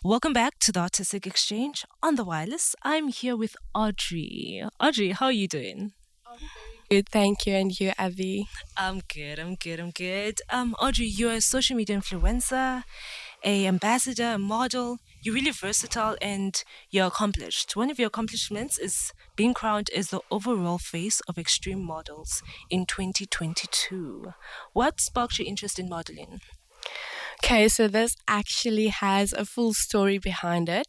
Welcome back to the Autistic Exchange on the wireless. I'm here with Audrey. Audrey, how are you doing? Good, thank you. And you, Avi? I'm good. Audrey, you're a social media influencer, a ambassador, a model. You're really versatile and you're accomplished. One of your accomplishments is being crowned as the overall face of extreme models in 2022. What sparked your interest in modeling? Okay, so this actually has a full story behind it.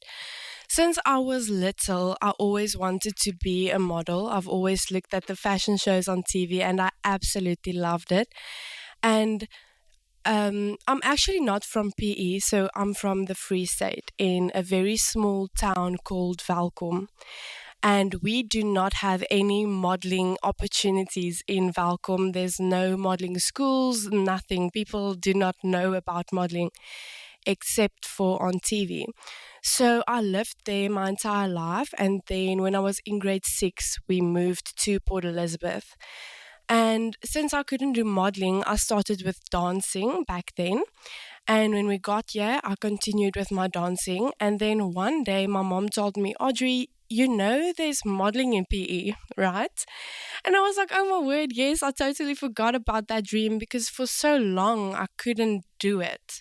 Since I was little, I always wanted to be a model. I've always looked at the fashion shows on TV and I absolutely loved it. And I'm actually not from PE, so I'm from the Free State in a very small town called Valcom. And we do not have any modeling opportunities in Valcom. There's no modeling schools, nothing. People do not know about modeling except for on TV. So I lived there my entire life. And then when I was in grade six, we moved to Port Elizabeth. And since I couldn't do modeling, I started with dancing back then. And when we got here, I continued with my dancing. And then one day, my mom told me, Audrey, you know there's modeling in PE, right? And I was like, oh my word, yes, I totally forgot about that dream because for so long I couldn't do it.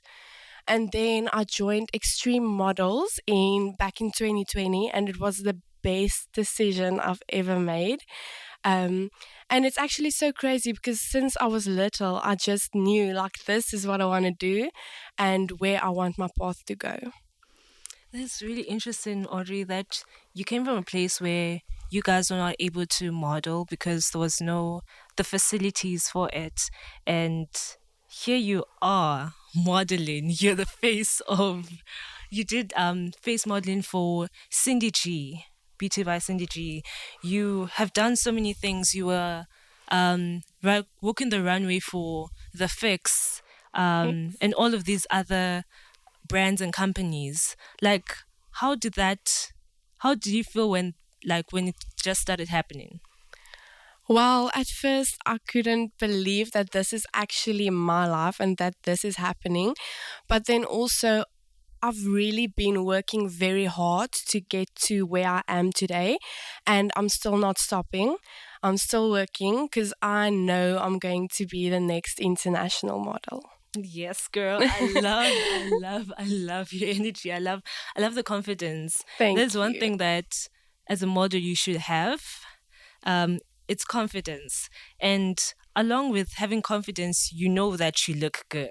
And then I joined Extreme Models in back in 2020, and it was the best decision I've ever made. Um, and it's actually so crazy because since I was little, I just knew like this is what I want to do and where I want my path to go. That's really interesting, Audrey, that you came from a place where you guys were not able to model because there was no the facilities for it. And here you are modeling. You're the face of you did face modeling for Cindy G, Beauty by Cindy G. You have done so many things. You were walking the runway for The Fix, and all of these other brands and companies. Like, how did that? How did you feel when it just started happening? Well, at first, I couldn't believe that this is actually my life and that this is happening. But then also, I've really been working very hard to get to where I am today, and I'm still not stopping. I'm still working because I know I'm going to be the next international model. Yes, girl. I love your energy. I love the confidence. There's Thank one you. thing that as a model you should have. Um, it's confidence. And along with having confidence, you know that you look good.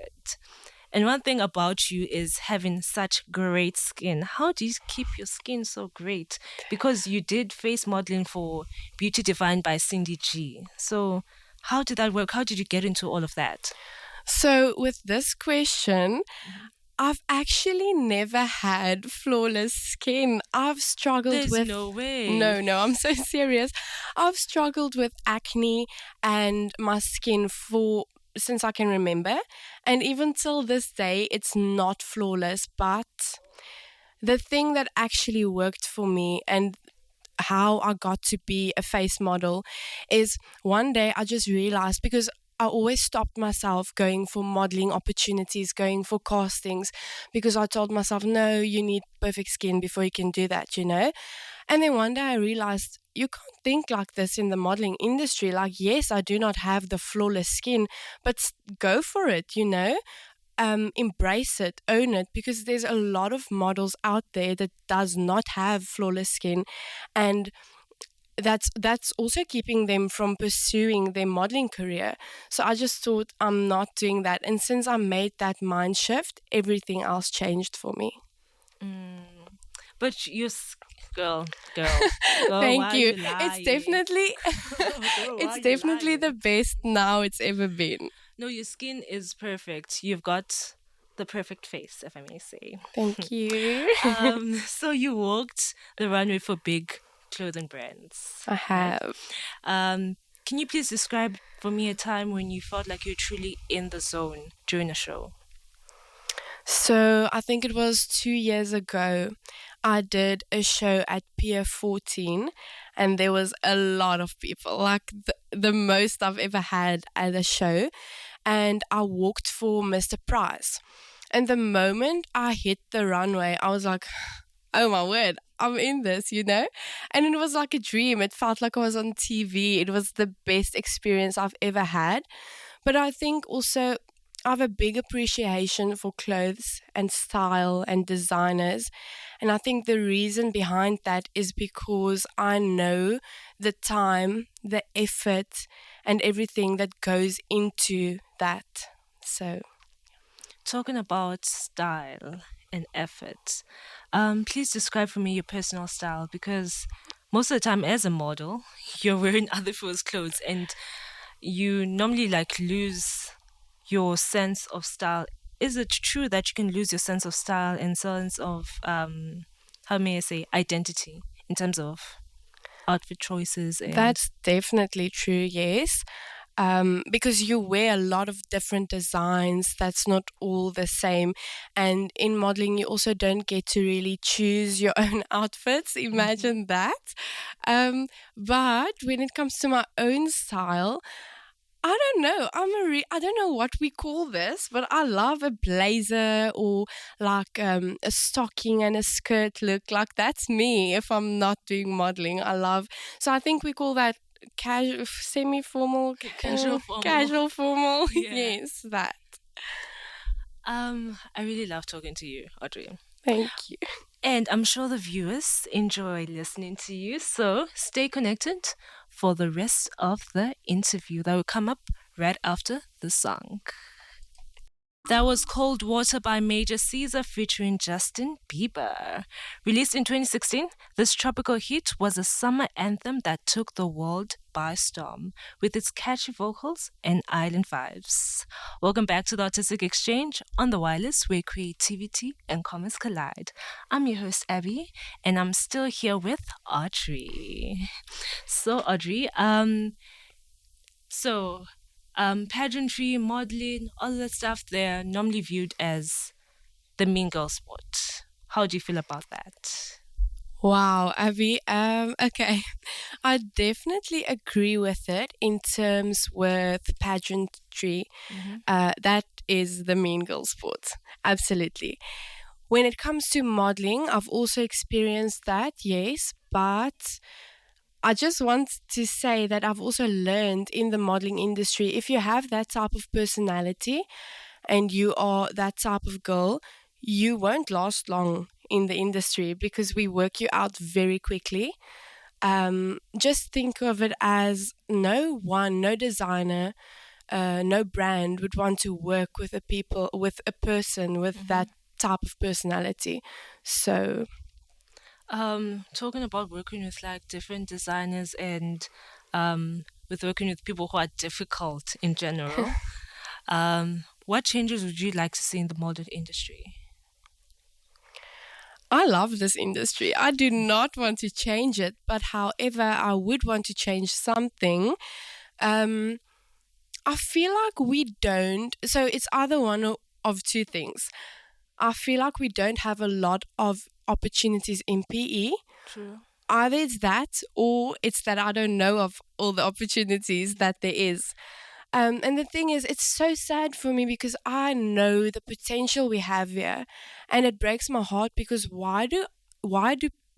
And one thing about you is having such great skin. How do you keep your skin so great? Because you did face modeling for Beauty Divine by Cindy G. So how did that work? How did you get into all of that? So, with this question, I've actually never had flawless skin. I've struggled There's with. no way. No, no, I'm so serious. I've struggled with acne and my skin for since I can remember. And even till this day, it's not flawless. But the thing that actually worked for me and how I got to be a face model is one day I just realized because I always stopped myself going for modeling opportunities, going for castings, because I told myself, no, you need perfect skin before you can do that, you know? And then one day I realized you can't think like this in the modeling industry. Like, yes, I do not have the flawless skin, but go for it, you know? Embrace it, own it, because there's a lot of models out there that does not have flawless skin, and that's also keeping them from pursuing their modeling career. So I just thought I'm not doing that, and since I made that mind shift, everything else changed for me. But girl, girl, Thank why are you. you It's lying? definitely Girl, why are it's you definitely the lying? best now it's ever been. No, your skin is perfect. You've got the perfect face, if I may say. Thank you. So you walked the runway for big clothing brands, I right? have. Can you please describe for me a time when you felt like you're truly in the zone during a show? So I think it was 2 years ago. I did a show at Pier 14, and there was a lot of people, like the most I've ever had at a show. And I walked for Mr. Price. And the moment I hit the runway, I was like, oh my word, I'm in this. And it was like a dream. It felt like I was on TV. It was the best experience I've ever had. But I think also I have a big appreciation for clothes and style and designers. And I think the reason behind that is because I know the time, the effort, and everything that goes into that. So, Talking about style and effort, please describe for me your personal style because most of the time, as a model, you're wearing other people's clothes and you normally like lose your sense of style. Is it true that you can lose your sense of style and sense of how may I say identity in terms of outfit choices and that's definitely true, yes. Because you wear a lot of different designs, that's not all the same. And in modeling, you also don't get to really choose your own outfits. Mhm. Imagine that. But when it comes to my own style, I don't know. I don't know what we call this, but I love a blazer or like a stocking and a skirt look. Like that's me if I'm not doing modeling. So I think we call that casual, semi-formal, casual formal. casual formal. Yeah. Yes, that. I really love talking to you, Audrey. Thank you. And I'm sure the viewers enjoy listening to you. So stay connected for the rest of the interview that will come up right after the song. That was Cold Water by Major Caesar featuring Justin Bieber. Released in 2016, this tropical hit was a summer anthem that took the world by storm with its catchy vocals and island vibes. Welcome back to the Artistic Exchange on the wireless where creativity and commerce collide. I'm your host, Abby, and I'm still here with Audrey. So, Audrey, so, pageantry, modeling, all that stuff, they're normally viewed as the mean girl sport. How do you feel about that? Wow, Abby. Okay, I definitely agree with it in terms with pageantry. Mm-hmm. That is the mean girl sport. Absolutely. When it comes to modeling, I've also experienced that, yes, but I just want to say that I've also learned in the modeling industry if you have that type of personality and you are that type of girl, you won't last long in the industry because we work you out very quickly. Just think of it as no designer, no brand would want to work with a person with Mm-hmm. that type of personality. So, Talking about working with like different designers and with working with people who are difficult in general, what changes would you like to see in the model industry? I love this industry. I do not want to change it, but however, I would want to change something. Um, I feel like we don't. So it's either of two things. I feel like we don't have a lot of opportunities in PE. True. Either it's that or it's that I don't know of all the opportunities that there is. And the thing is, it's so sad for me because I know the potential we have here, and it breaks my heart because why do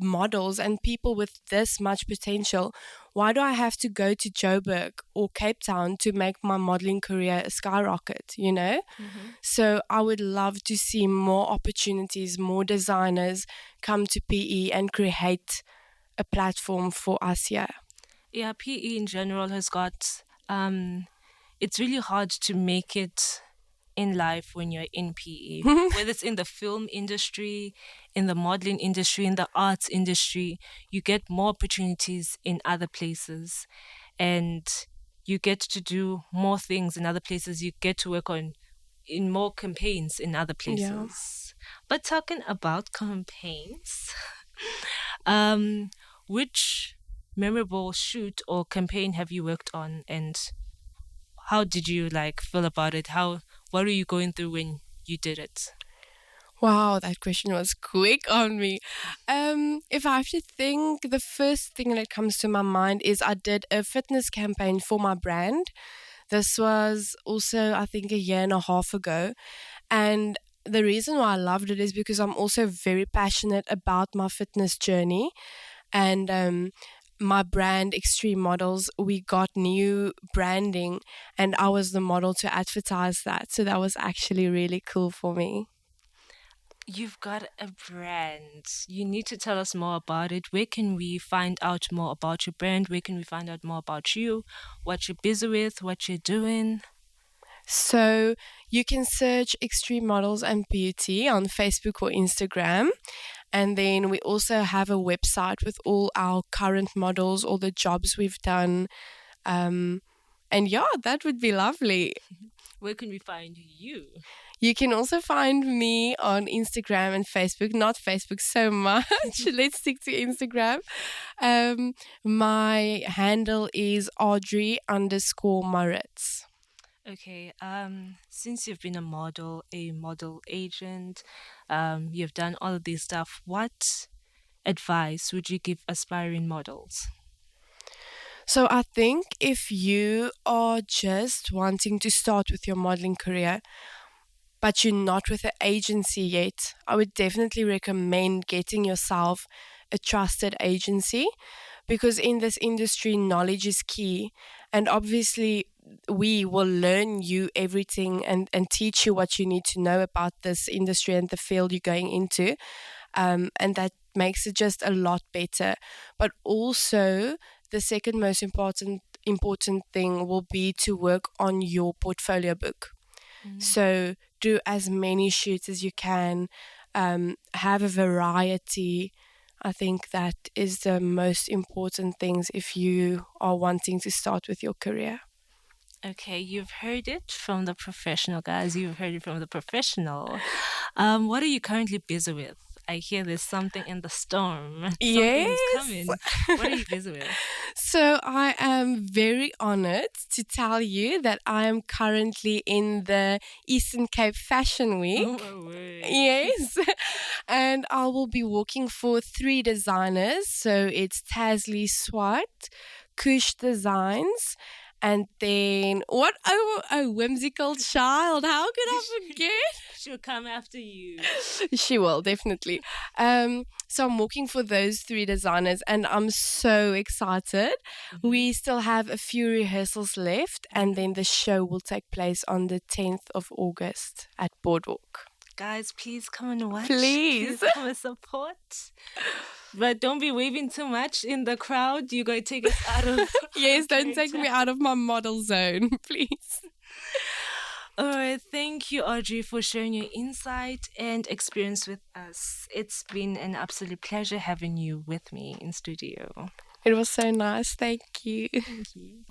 models and people with this much potential, why do I have to go to Joburg or Cape Town to make my modeling career skyrocket? Mm-hmm. So I would love to see more opportunities, more designers come to PE and create a platform for us here. Yeah, PE in general has got it's really hard to make it in life when you're in PE, whether it's in the film industry, in the modeling industry, in the arts industry, you get more opportunities in other places and you get to do more things in other places. You get to work on in more campaigns in other Yeah. places. But talking about campaigns, um, which memorable shoot or campaign have you worked on and how did you like feel about it? What were you going through when you did it? Wow, that question was quick on me. If I have to think, the first thing that comes to my mind is I did a fitness campaign for my brand. This was also, I think, a year and a half ago. And the reason why I loved it is because I'm also very passionate about my fitness journey. And my brand, Extreme Models, we got new branding, and I was the model to advertise that. So that was actually really cool for me. You've got a brand. You need to tell us more about it. Where can we find out more about your brand? Where can we find out more about you? What you're busy with? What you're doing? So you can search Extreme Models and Beauty on Facebook or Instagram. And then we also have a website with all our current models, all the jobs we've done. Um, and yeah, that would be lovely. Where can we find you? You can also find me on Instagram and Facebook. Not Facebook so much. Let's stick to Instagram. My handle is Adri underscore Moritz. Okay, since you've been a model agent, you've done all of this stuff, what advice would you give aspiring models? So I think if you are just wanting to start with your modeling career, but you're not with an agency yet, I would definitely recommend getting yourself a trusted agency, because in this industry, knowledge is key. And obviously, we will learn you everything and teach you what you need to know about this industry and the field you're going into. And that makes it just a lot better. But also, the second most important thing will be to work on your portfolio book. Mm. So do as many shoots as you can, have a variety. I think that is the most important things if you are wanting to start with your career. Okay, you've heard it from the professional, guys. You've heard it from the professional. What are you currently busy with? I hear there's something in the storm. Something is Yes. coming. What are you busy with? So I am very honored to tell you that I am currently in the Eastern Cape Fashion Week. Oh my word. Yes. And I will be working for three designers. So it's Tasley Swart, Kush Designs, and then what? Oh, a whimsical child. How could I forget? She'll come after you. She will, definitely. So I'm working for those three designers and I'm so excited. Mhm. We still have a few rehearsals left and then the show will take place on the 10th of August at Boardwalk. Guys, please come and watch. Please. Please come and support. But don't be waving too much in the crowd. You're going to take us out of Yes, our don't take me character. out of my model zone, please. All right, thank you, Audrey, for sharing your insight and experience with us. It's been an absolute pleasure having you with me in studio. It was so nice. Thank you. Thank you.